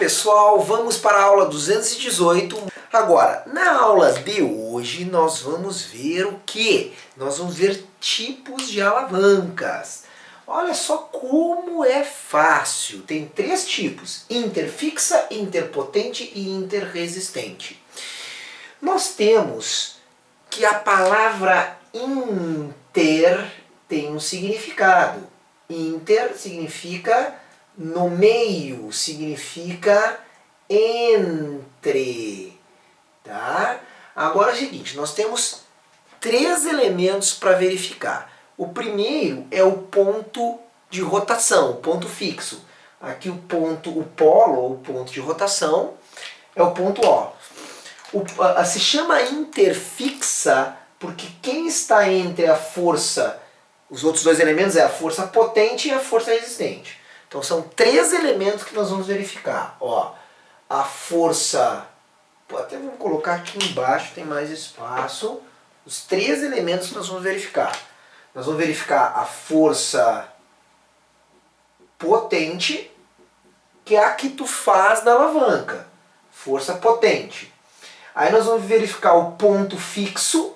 pessoal, vamos para a aula 218. Agora, na aula de hoje nós vamos ver o quê? Nós vamos ver tipos de alavancas. Olha só como é fácil. Tem três tipos: interfixa, interpotente e interresistente. Nós temos que a palavra inter tem um significado. Inter significa no meio, significa entre, tá? Agora é o seguinte, nós temos três elementos para verificar. O primeiro é o ponto de rotação, o ponto fixo. Aqui o polo, ou ponto de rotação, é o ponto O. Se chama interfixa porque quem está entre a força, os outros dois elementos é a força potente e a força resistente. Então são três elementos que nós vamos verificar. Ó, a força, até vamos colocar aqui embaixo, tem mais espaço. Os três elementos que nós vamos verificar. Nós vamos verificar a força potente, que é a que tu faz na alavanca. Força potente. Aí nós vamos verificar o ponto fixo.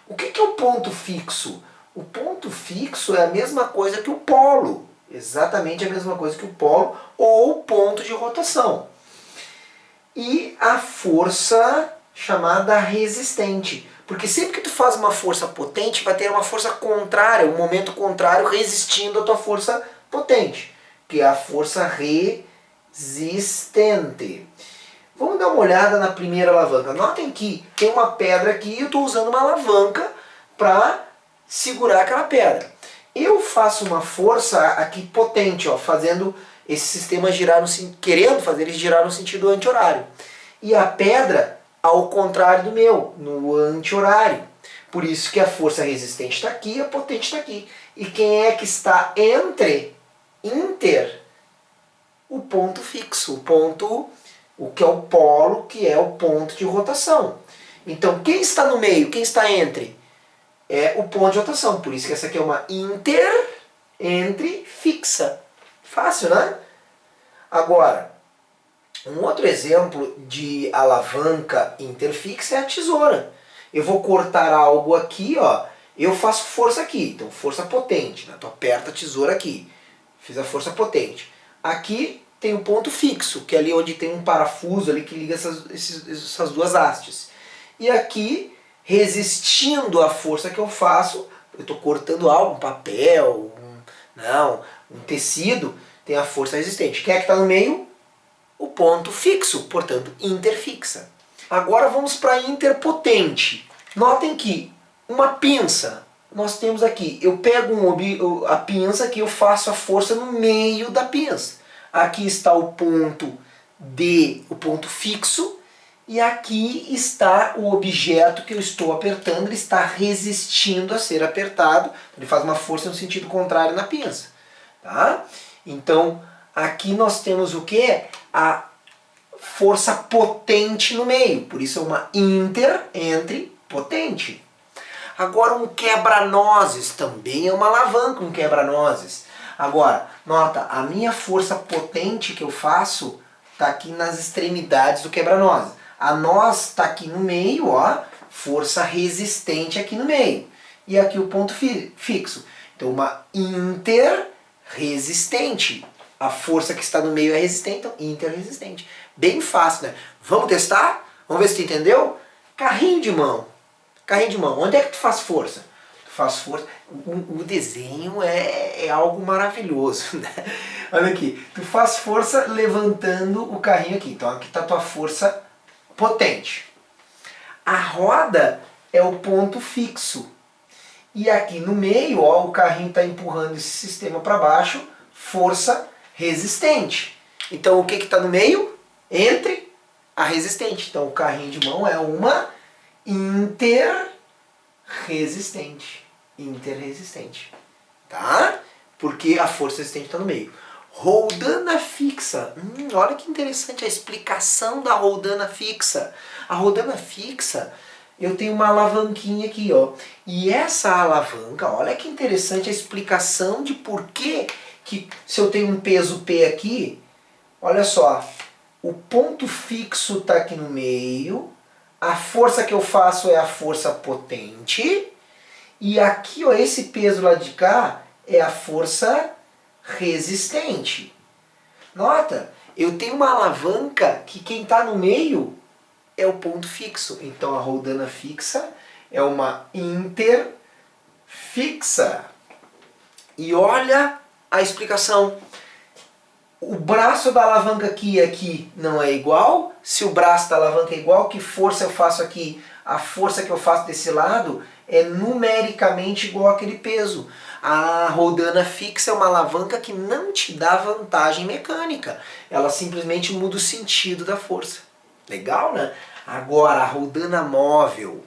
O que é o ponto fixo? O ponto fixo é a mesma coisa que o polo. Exatamente a mesma coisa que o polo ou o ponto de rotação. E a força chamada resistente. Porque sempre que tu faz uma força potente, vai ter uma força contrária, um momento contrário resistindo à tua força potente, que é a força resistente. Vamos dar uma olhada na primeira alavanca. Notem que tem uma pedra aqui e eu estou usando uma alavanca para segurar aquela pedra. Eu faço uma força aqui potente, ó, fazendo esse sistema girar, querendo fazer ele girar no sentido anti-horário. E a pedra ao contrário do meu, no anti-horário. Por isso que a força resistente está aqui e a potente está aqui. E quem é que está inter? O ponto fixo, o que é o polo, que é o ponto de rotação. Então quem está no meio, quem está entre? É o ponto de rotação. Por isso que essa aqui é uma entre fixa. Fácil, né? Agora, um outro exemplo de alavanca interfixa é a tesoura. Eu vou cortar algo aqui, ó. Eu faço força aqui, então força potente. Né? Tu aperta a tesoura aqui. Fiz a força potente. Aqui tem um ponto fixo, que é ali onde tem um parafuso ali que liga essas duas hastes. E aqui, resistindo à força que eu faço, eu estou cortando algo, um papel, um tecido, tem a força resistente. Quem é que está no meio? O ponto fixo, portanto, interfixa. Agora vamos para interpotente. Notem que uma pinça, nós temos aqui, eu pego a pinça que eu faço a força no meio da pinça. Aqui está o ponto o ponto fixo, e aqui está o objeto que eu estou apertando, ele está resistindo a ser apertado, ele faz uma força no sentido contrário na pinça. Tá? Então, aqui nós temos o que? A força potente no meio, por isso é uma entre potente. Agora um quebra-nozes, também é uma alavanca um quebra-nozes. Agora, nota, a minha força potente que eu faço está aqui nas extremidades do quebra-nozes. A noz está aqui no meio, ó, força resistente aqui no meio. E aqui o ponto fixo. Então uma interresistente. A força que está no meio é resistente, então interresistente. Bem fácil, né? Vamos testar? Vamos ver se tu entendeu? Carrinho de mão. Carrinho de mão. Onde é que tu faz força? Tu faz força. O desenho é algo maravilhoso, né? Olha aqui. Tu faz força levantando o carrinho aqui. Então aqui está a tua força potente. A roda é o ponto fixo. E aqui no meio, ó, o carrinho está empurrando esse sistema para baixo, força resistente. Então o que está no meio? Entre a resistente. Então o carrinho de mão é uma interresistente. Interresistente. Tá? Porque a força resistente está no meio. Roldana fixa. Olha que interessante a explicação da roldana fixa. A roldana fixa, eu tenho uma alavanquinha aqui, ó. E essa alavanca, olha que interessante a explicação de por que se eu tenho um peso P aqui, olha só, o ponto fixo está aqui no meio, a força que eu faço é a força potente, e aqui, ó, esse peso lá de cá é a força resistente. Nota, eu tenho uma alavanca que quem está no meio é o ponto fixo. Então a roldana fixa é uma interfixa. E olha a explicação. O braço da alavanca aqui e aqui não é igual. Se o braço da alavanca é igual, que força eu faço aqui? A força que eu faço desse lado é numericamente igual àquele peso. A roldana fixa é uma alavanca que não te dá vantagem mecânica. Ela simplesmente muda o sentido da força. Legal, né? Agora, a roldana móvel.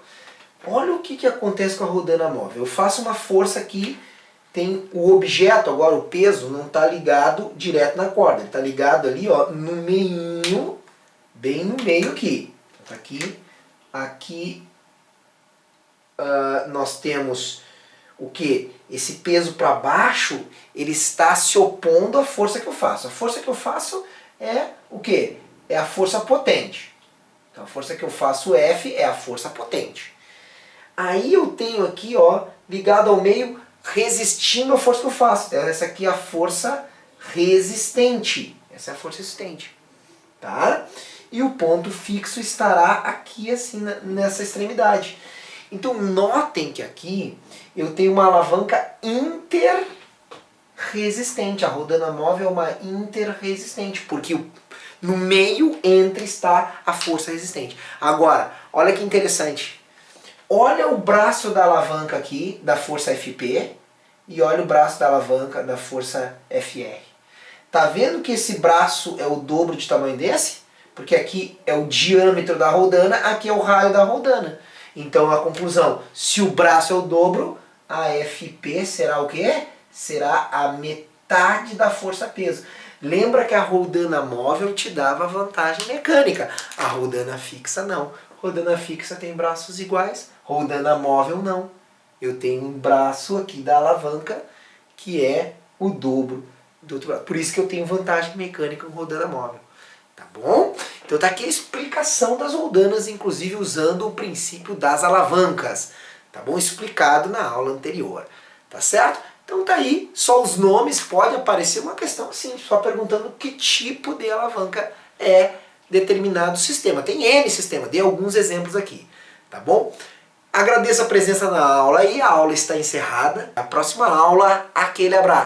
Olha o que acontece com a roldana móvel. Eu faço uma força aqui, tem o objeto, agora o peso, não está ligado direto na corda. Ele está ligado ali, ó, no meinho, bem no meio aqui. Então, aqui nós temos o que? Esse peso para baixo, ele está se opondo à força que eu faço. A força que eu faço é o que? É a força potente. Então a força que eu faço, F, é a força potente. Aí eu tenho aqui, ó, ligado ao meio, resistindo à força que eu faço. Então, essa aqui é a força resistente. Essa é a força resistente. Tá? E o ponto fixo estará aqui, assim, nessa extremidade. Então notem que aqui eu tenho uma alavanca interresistente. A roldana móvel é uma interresistente, porque no meio entre está a força resistente. Agora, olha que interessante. Olha o braço da alavanca aqui, da força FP, e olha o braço da alavanca da força FR. Tá vendo que esse braço é o dobro de tamanho desse? Porque aqui é o diâmetro da roldana, aqui é o raio da roldana. Então a conclusão, se o braço é o dobro, a FP será o quê? Será a metade da força-peso. Lembra que a roldana móvel te dava vantagem mecânica. A roldana fixa não. Roldana fixa tem braços iguais, roldana móvel não. Eu tenho um braço aqui da alavanca que é o dobro do outro braço. Por isso que eu tenho vantagem mecânica com roldana móvel. Tá bom? Então tá aqui a explicação das roldanas, inclusive usando o princípio das alavancas. Tá bom? Explicado na aula anterior. Tá certo? Então tá aí, só os nomes, pode aparecer uma questão assim, só perguntando que tipo de alavanca é determinado sistema. Tem N sistema, dei alguns exemplos aqui. Tá bom? Agradeço a presença na aula e a aula está encerrada. A próxima aula, aquele abraço.